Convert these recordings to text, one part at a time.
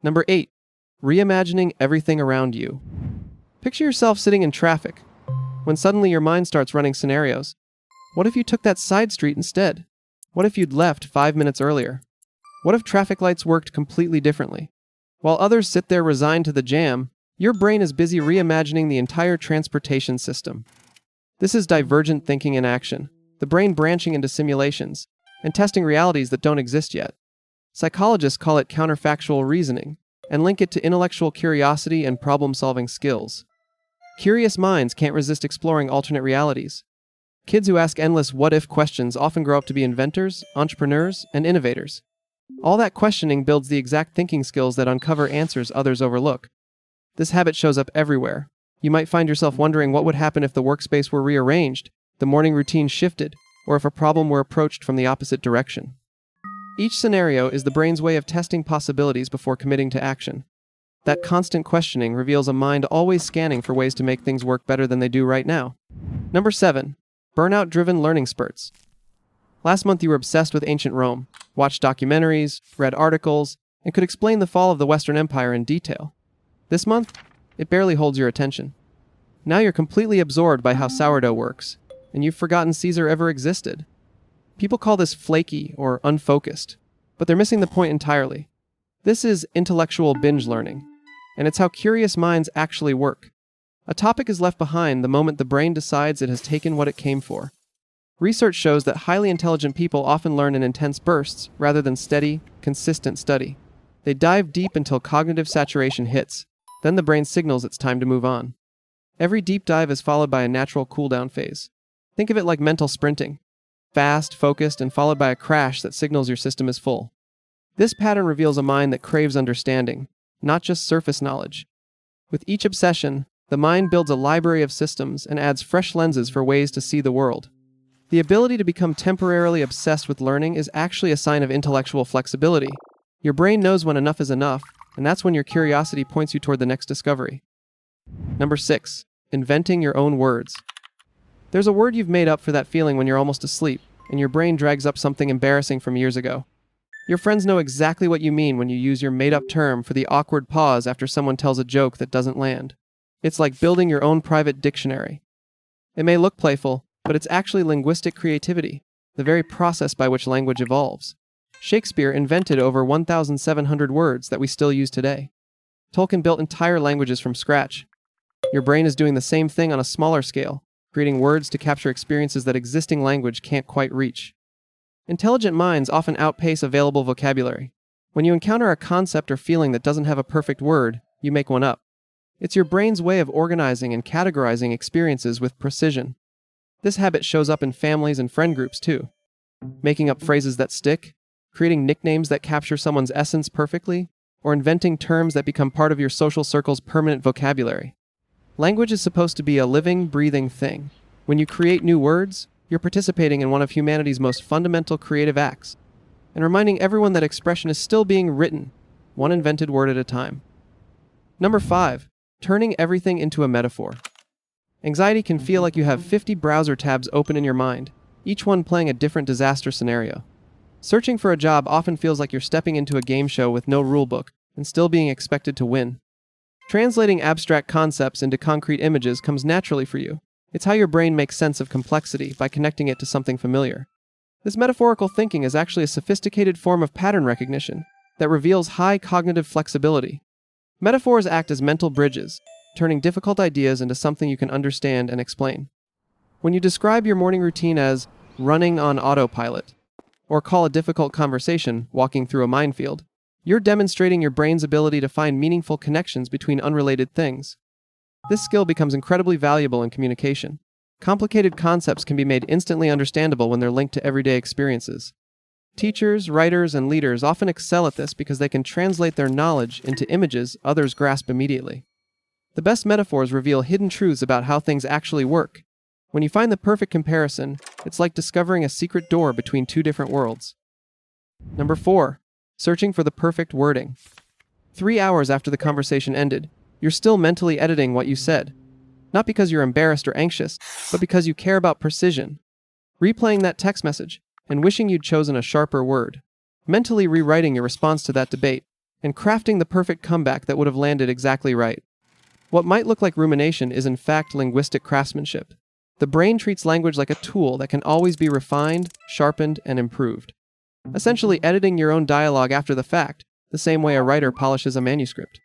Number 8. Reimagining everything around you. Picture yourself sitting in traffic, when suddenly your mind starts running scenarios. What if you took that side street instead? What if you'd left 5 minutes earlier? What if traffic lights worked completely differently? While others sit there resigned to the jam, your brain is busy reimagining the entire transportation system. This is divergent thinking in action, the brain branching into simulations and testing realities that don't exist yet. Psychologists call it counterfactual reasoning and link it to intellectual curiosity and problem-solving skills. Curious minds can't resist exploring alternate realities. Kids who ask endless what-if questions often grow up to be inventors, entrepreneurs, and innovators. All that questioning builds the exact thinking skills that uncover answers others overlook. This habit shows up everywhere. You might find yourself wondering what would happen if the workspace were rearranged, the morning routine shifted, or if a problem were approached from the opposite direction. Each scenario is the brain's way of testing possibilities before committing to action. That constant questioning reveals a mind always scanning for ways to make things work better than they do right now. Number 7. Burnout-Driven learning spurts. Last month you were obsessed with ancient Rome, watched documentaries, read articles, and could explain the fall of the Western Empire in detail. This month, it barely holds your attention. Now you're completely absorbed by how sourdough works, and you've forgotten Caesar ever existed. People call this flaky or unfocused, but they're missing the point entirely. This is intellectual binge learning, and it's how curious minds actually work. A topic is left behind the moment the brain decides it has taken what it came for. Research shows that highly intelligent people often learn in intense bursts rather than steady, consistent study. They dive deep until cognitive saturation hits, then the brain signals it's time to move on. Every deep dive is followed by a natural cool-down phase. Think of it like mental sprinting. Fast, focused, and followed by a crash that signals your system is full. This pattern reveals a mind that craves understanding, not just surface knowledge. With each obsession, the mind builds a library of systems and adds fresh lenses for ways to see the world. The ability to become temporarily obsessed with learning is actually a sign of intellectual flexibility. Your brain knows when enough is enough, and that's when your curiosity points you toward the next discovery. Number 6. Inventing your own words. There's a word you've made up for that feeling when you're almost asleep, and your brain drags up something embarrassing from years ago. Your friends know exactly what you mean when you use your made-up term for the awkward pause after someone tells a joke that doesn't land. It's like building your own private dictionary. It may look playful, but it's actually linguistic creativity, the very process by which language evolves. Shakespeare invented over 1,700 words that we still use today. Tolkien built entire languages from scratch. Your brain is doing the same thing on a smaller scale, creating words to capture experiences that existing language can't quite reach. Intelligent minds often outpace available vocabulary. When you encounter a concept or feeling that doesn't have a perfect word, you make one up. It's your brain's way of organizing and categorizing experiences with precision. This habit shows up in families and friend groups too. Making up phrases that stick, creating nicknames that capture someone's essence perfectly, or inventing terms that become part of your social circle's permanent vocabulary. Language is supposed to be a living, breathing thing. When you create new words, you're participating in one of humanity's most fundamental creative acts, and reminding everyone that expression is still being written, one invented word at a time. Number 5. Turning everything into a metaphor. Anxiety can feel like you have 50 browser tabs open in your mind, each one playing a different disaster scenario. Searching for a job often feels like you're stepping into a game show with no rulebook and still being expected to win. Translating abstract concepts into concrete images comes naturally for you. It's how your brain makes sense of complexity by connecting it to something familiar. This metaphorical thinking is actually a sophisticated form of pattern recognition that reveals high cognitive flexibility. Metaphors act as mental bridges, turning difficult ideas into something you can understand and explain. When you describe your morning routine as running on autopilot, or call a difficult conversation walking through a minefield, you're demonstrating your brain's ability to find meaningful connections between unrelated things. This skill becomes incredibly valuable in communication. Complicated concepts can be made instantly understandable when they're linked to everyday experiences. Teachers, writers, and leaders often excel at this because they can translate their knowledge into images others grasp immediately. The best metaphors reveal hidden truths about how things actually work. When you find the perfect comparison, it's like discovering a secret door between two different worlds. Number 4. Searching for the perfect wording. 3 hours after the conversation ended, you're still mentally editing what you said. Not because you're embarrassed or anxious, but because you care about precision. Replaying that text message and wishing you'd chosen a sharper word. Mentally rewriting your response to that debate, and crafting the perfect comeback that would have landed exactly right. What might look like rumination is in fact linguistic craftsmanship. The brain treats language like a tool that can always be refined, sharpened, and improved. Essentially editing your own dialogue after the fact, the same way a writer polishes a manuscript.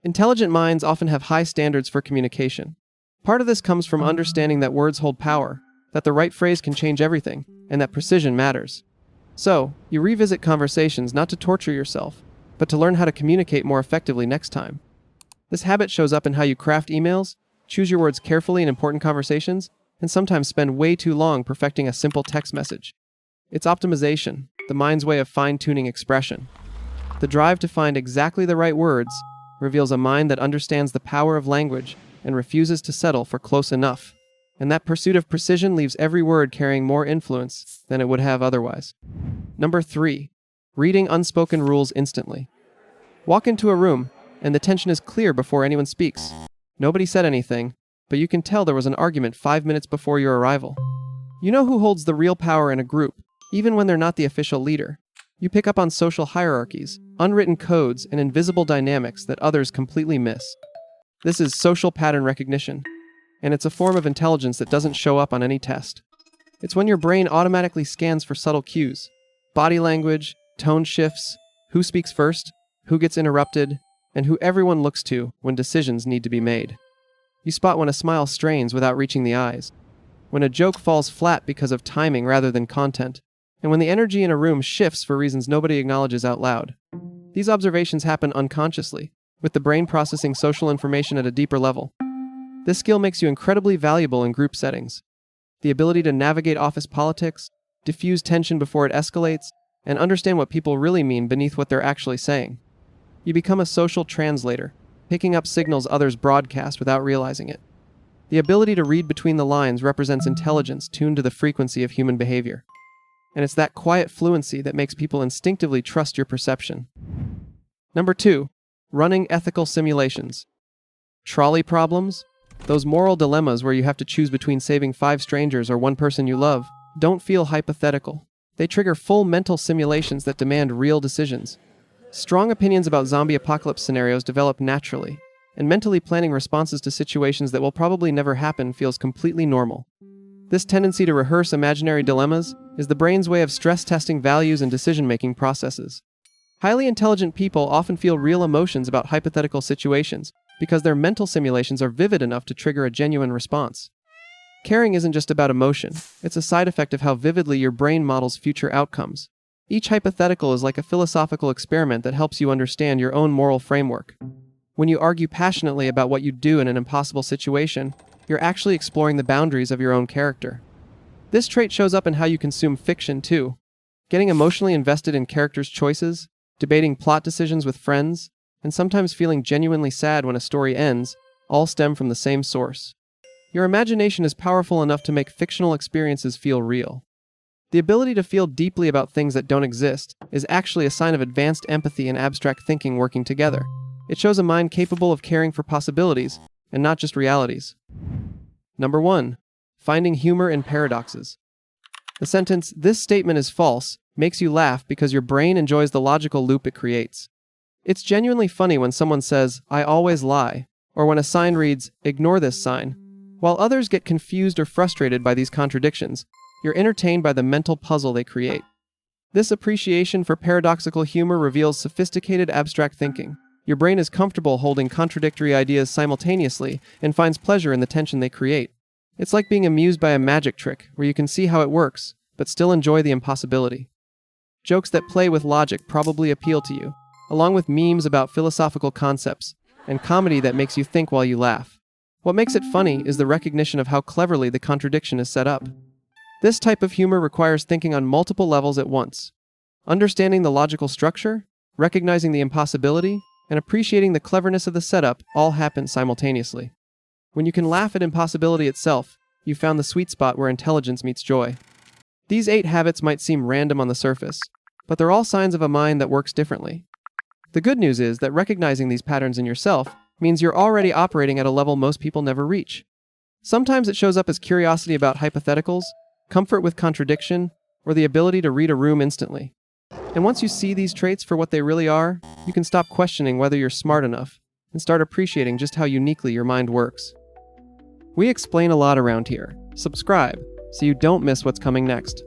Intelligent minds often have high standards for communication. Part of this comes from understanding that words hold power, that the right phrase can change everything, and that precision matters. So, you revisit conversations not to torture yourself, but to learn how to communicate more effectively next time. This habit shows up in how you craft emails, choose your words carefully in important conversations, and sometimes spend way too long perfecting a simple text message. It's optimization, the mind's way of fine-tuning expression. The drive to find exactly the right words reveals a mind that understands the power of language and refuses to settle for close enough. And that pursuit of precision leaves every word carrying more influence than it would have otherwise. Number 3. Reading unspoken rules instantly. Walk into a room, and the tension is clear before anyone speaks. Nobody said anything, but you can tell there was an argument 5 minutes before your arrival. You know who holds the real power in a group, even when they're not the official leader. You pick up on social hierarchies, unwritten codes, and invisible dynamics that others completely miss. This is social pattern recognition, and it's a form of intelligence that doesn't show up on any test. It's when your brain automatically scans for subtle cues, body language, tone shifts, who speaks first, who gets interrupted, and who everyone looks to when decisions need to be made. You spot when a smile strains without reaching the eyes, when a joke falls flat because of timing rather than content, and when the energy in a room shifts for reasons nobody acknowledges out loud. These observations happen unconsciously, with the brain processing social information at a deeper level. This skill makes you incredibly valuable in group settings. The ability to navigate office politics, diffuse tension before it escalates, and understand what people really mean beneath what they're actually saying. You become a social translator, picking up signals others broadcast without realizing it. The ability to read between the lines represents intelligence tuned to the frequency of human behavior. And it's that quiet fluency that makes people instinctively trust your perception. Number 2. Running ethical simulations. Trolley problems? Those moral dilemmas where you have to choose between saving 5 strangers or one person you love don't feel hypothetical. They trigger full mental simulations that demand real decisions. Strong opinions about zombie apocalypse scenarios develop naturally, and mentally planning responses to situations that will probably never happen feels completely normal. This tendency to rehearse imaginary dilemmas is the brain's way of stress testing values and decision-making processes. Highly intelligent people often feel real emotions about hypothetical situations because their mental simulations are vivid enough to trigger a genuine response. Caring isn't just about emotion, it's a side effect of how vividly your brain models future outcomes. Each hypothetical is like a philosophical experiment that helps you understand your own moral framework. When you argue passionately about what you'd do in an impossible situation, you're actually exploring the boundaries of your own character. This trait shows up in how you consume fiction too. Getting emotionally invested in characters' choices, debating plot decisions with friends, and sometimes feeling genuinely sad when a story ends, all stem from the same source. Your imagination is powerful enough to make fictional experiences feel real. The ability to feel deeply about things that don't exist is actually a sign of advanced empathy and abstract thinking working together. It shows a mind capable of caring for possibilities, and not just realities. Number 1. Finding humor in paradoxes. The sentence, "This statement is false," makes you laugh because your brain enjoys the logical loop it creates. It's genuinely funny when someone says, "I always lie," or when a sign reads, "Ignore this sign." While others get confused or frustrated by these contradictions, you're entertained by the mental puzzle they create. This appreciation for paradoxical humor reveals sophisticated abstract thinking. Your brain is comfortable holding contradictory ideas simultaneously and finds pleasure in the tension they create. It's like being amused by a magic trick where you can see how it works, but still enjoy the impossibility. Jokes that play with logic probably appeal to you, along with memes about philosophical concepts, and comedy that makes you think while you laugh. What makes it funny is the recognition of how cleverly the contradiction is set up. This type of humor requires thinking on multiple levels at once. Understanding the logical structure, recognizing the impossibility, and appreciating the cleverness of the setup all happen simultaneously. When you can laugh at impossibility itself, you've found the sweet spot where intelligence meets joy. These 8 habits might seem random on the surface, but they're all signs of a mind that works differently. The good news is that recognizing these patterns in yourself means you're already operating at a level most people never reach. Sometimes it shows up as curiosity about hypotheticals, comfort with contradiction, or the ability to read a room instantly. And once you see these traits for what they really are, you can stop questioning whether you're smart enough and start appreciating just how uniquely your mind works. We explain a lot around here. Subscribe so you don't miss what's coming next.